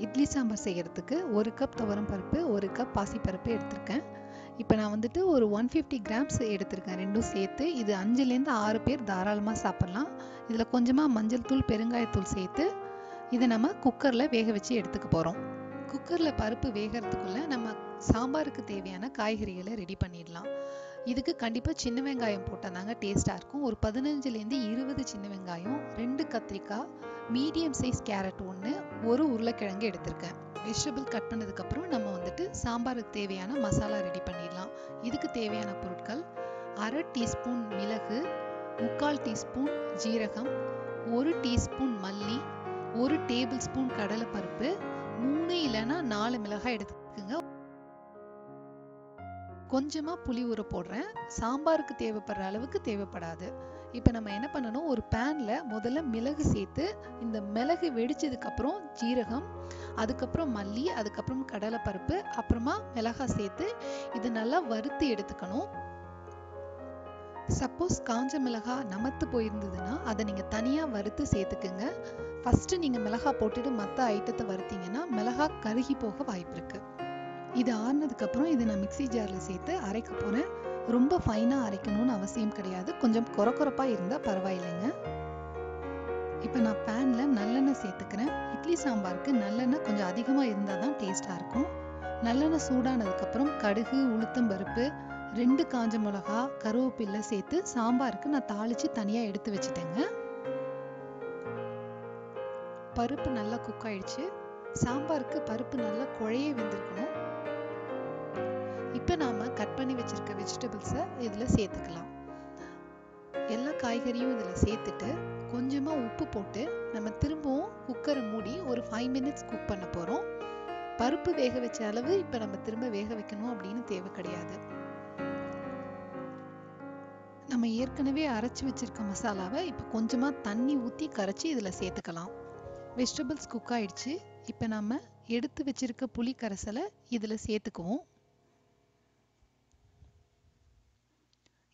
இட்லி சாம்பார் செய்கிறதுக்கு 1 கப் துவரம் பருப்பு 1 கப் பாசிப்பருப்பு எடுத்திருக்கேன். இப்போ நான் வந்துட்டு ஒரு 150 கிராம்ஸ் எடுத்திருக்கேன், ரெண்டும் சேர்த்து. இது 5லேருந்து 6 பேர் தாராளமாக சாப்பிட்லாம். இதில் கொஞ்சமாக மஞ்சள் தூள் பெருங்காயத்தூள் சேர்த்து இதை நம்ம குக்கரில் வேக வச்சு எடுத்துக்க போகிறோம். குக்கரில் பருப்பு வேகிறதுக்குள்ளே நம்ம சாம்பாருக்கு தேவையான காய்கறிகளை ரெடி பண்ணிடலாம். இதுக்கு கண்டிப்பாக சின்ன வெங்காயம் போட்டால் தாங்க டேஸ்ட்டாக இருக்கும். ஒரு 15லேருந்து 20 சின்ன வெங்காயம், 2 கத்திரிக்காய், மீடியம் சைஸ் கேரட் 1, 1 உருளைக்கிழங்கு எடுத்திருக்கேன். வெஜிடபிள் கட் பண்ணதுக்கப்புறம் நம்ம வந்துட்டு சாம்பாருக்கு தேவையான மசாலா ரெடி பண்ணிடலாம். இதுக்கு தேவையான பொருட்கள்: 1/2 டீஸ்பூன் மிளகு, 3/4 டீஸ்பூன் ஜீரகம், 1 டீஸ்பூன் மல்லி, 1 டேபிள் ஸ்பூன் கடலைப்பருப்பு, 3 இல்லைன்னா 4 மிளகாய் எடுத்துக்கோங்க. கொஞ்சமாக புளி ஊற போடுறேன். சாம்பாருக்கு தேவைப்படுற அளவுக்கு தேவைப்படாது. இப்போ நம்ம என்ன பண்ணணும், ஒரு பேனில் முதல்ல மிளகு சேர்த்து, இந்த மிளகு வெடிச்சதுக்கப்புறம் ஜீரகம், அதுக்கப்புறம் மல்லி, அதுக்கப்புறம் கடலைப்பருப்பு, அப்புறமா மிளகாய் சேர்த்து இது நல்லா வறுத்து எடுத்துக்கணும். சப்போஸ் காஞ்ச மிளகாய் நமத்து போயிருந்ததுன்னா அதை நீங்கள் தனியாக வறுத்து சேர்த்துக்குங்க. ஃபஸ்ட்டு நீங்கள் மிளகாய் போட்டுட்டு மற்ற ஐட்டத்தை வறுத்தீங்கன்னா மிளகாய் கருகி போக வாய்ப்பு இருக்குது. இது ஆறுனதுக்கப்புறம் இதை நான் மிக்சி ஜாரில் சேர்த்து அரைக்க போகிறேன். ரொம்ப ஃபைனாக அரைக்கணும்னு அவசியம் கிடையாது, கொஞ்சம் கொரப்பாக இருந்தால் பரவாயில்லைங்க. இப்போ நான் பேனில் நல்லெண்ணெய் சேர்த்துக்கிறேன். இட்லி சாம்பாருக்கு நல்லெண்ணெய் கொஞ்சம் அதிகமாக இருந்தால் தான் டேஸ்ட்டாக இருக்கும். நல்லெண்ணெய் சூடானதுக்கப்புறம் கடுகு, உளுத்தம்பருப்பு, 2 காஞ்ச மிளகா, கருவேப்பிலை சேர்த்து சாம்பாருக்கு நான் தாளித்து தனியாக எடுத்து வச்சுட்டேங்க. பருப்பு நல்லா குக் ஆயிடுச்சு. சாம்பாருக்கு பருப்பு நல்லா குழைய வெந்திருக்கணும். இப்போ நாம் கட் பண்ணி வச்சிருக்க வெஜிடபிள்ஸை இதில் சேர்த்துக்கலாம். எல்லா காய்கறியும் இதில் சேர்த்துட்டு கொஞ்சமாக உப்பு போட்டு நம்ம திரும்பவும் குக்கரை மூடி ஒரு 5 மினிட்ஸ் குக் பண்ண போகிறோம். பருப்பு வேக வச்ச அளவு இப்போ நம்ம திரும்ப வேக வைக்கணும் அப்படின்னு தேவை கிடையாது. நம்ம ஏற்கனவே அரைச்சி வச்சிருக்க மசாலாவை இப்போ கொஞ்சமாக தண்ணி ஊற்றி கரைச்சி இதில் சேர்த்துக்கலாம். வெஜிடபிள்ஸ் குக் ஆயிடுச்சு. இப்போ நம்ம எடுத்து வச்சிருக்க புளி கரைசலை இதில் சேர்த்துக்குவோம்.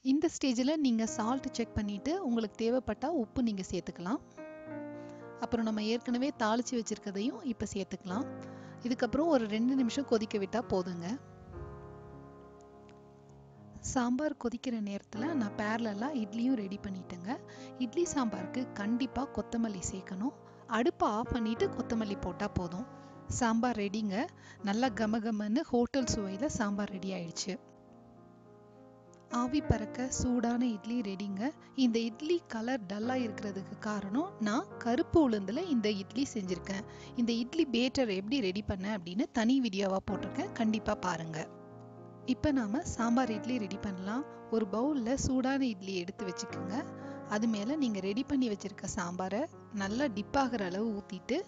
இந்த ஸ்டேஜில் நீங்கள் சால்ட் செக் பண்ணிவிட்டு உங்களுக்கு தேவைப்பட்டால் உப்பு நீங்கள் சேர்த்துக்கலாம். அப்புறம் நம்ம ஏற்கனவே தாளித்து வச்சுருக்கதையும் இப்போ சேர்த்துக்கலாம். இதுக்கப்புறம் ஒரு 2 நிமிஷம் கொதிக்க விட்டால் போதுங்க. சாம்பார் கொதிக்கிற நேரத்தில் நான் பேரலெல்லாம் இட்லியும் ரெடி பண்ணிட்டேங்க. இட்லி சாம்பாருக்கு கண்டிப்பாக கொத்தமல்லி சேர்க்கணும். அடுப்பை ஆஃப் பண்ணிவிட்டு கொத்தமல்லி போட்டால் போதும். சாம்பார் ரெடிங்க. நல்லா கமகமன்னு ஹோட்டல் சுவையில் சாம்பார் ரெடி ஆயிடுச்சு. ஆவி பறக்க சூடான இட்லி ரெடிங்க. இந்த இட்லி கலர் டல்லாக இருக்கிறதுக்கு காரணம் நான் கருப்பு உளுந்தில் இந்த இட்லி செஞ்சுருக்கேன். இந்த இட்லி பேட்டர் எப்படி ரெடி பண்ணேன் அப்படின்னு தனி வீடியோவாக போட்டிருக்கேன், கண்டிப்பாக பாருங்கள். இப்போ நாம் சாம்பார் இட்லி ரெடி பண்ணலாம். ஒரு பவுலில் சூடான இட்லி எடுத்து வச்சுக்கோங்க. அது மேலே நீங்கள் ரெடி பண்ணி வச்சுருக்க சாம்பாரை நல்லா டிப் ஆகிற அளவு ஊற்றிட்டு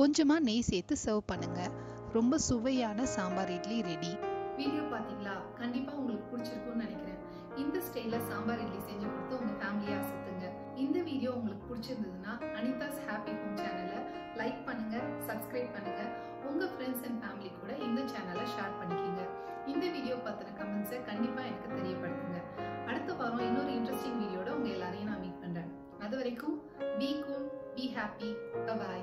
கொஞ்சமாக நெய் சேர்த்து சர்வ் பண்ணுங்கள். ரொம்ப சுவையான சாம்பார் இட்லி ரெடி. வீடியோ பார்த்தீங்களா? கண்டிப்பாக உங்களுக்கு பிடிச்சிருக்கும்னு நினைக்கிறேன். இந்த ஸ்டைலில் சாம்பார் இட்லி செஞ்சு கொடுத்து உங்கள் ஃபேமிலியாக சுற்றுங்க. இந்த வீடியோ உங்களுக்கு பிடிச்சிருந்ததுன்னா அனிதாஸ் ஹாப்பி ஹோம் சேனலை லைக் பண்ணுங்கள், சப்ஸ்கிரைப் பண்ணுங்கள். உங்கள் ஃப்ரெண்ட்ஸ் அண்ட் ஃபேமிலி கூட இந்த சேனலை ஷேர் பண்ணிக்கிங்க. இந்த வீடியோ பற்றின கமெண்ட்ஸை கண்டிப்பாக எனக்கு தெரியப்படுத்துங்க. அடுத்த வாரம் இன்னொரு இன்ட்ரெஸ்டிங் வீடியோட உங்கள் எல்லாரையும் நான் மீட் பண்ணுறேன். அது வரைக்கும் be cool, be happy, by.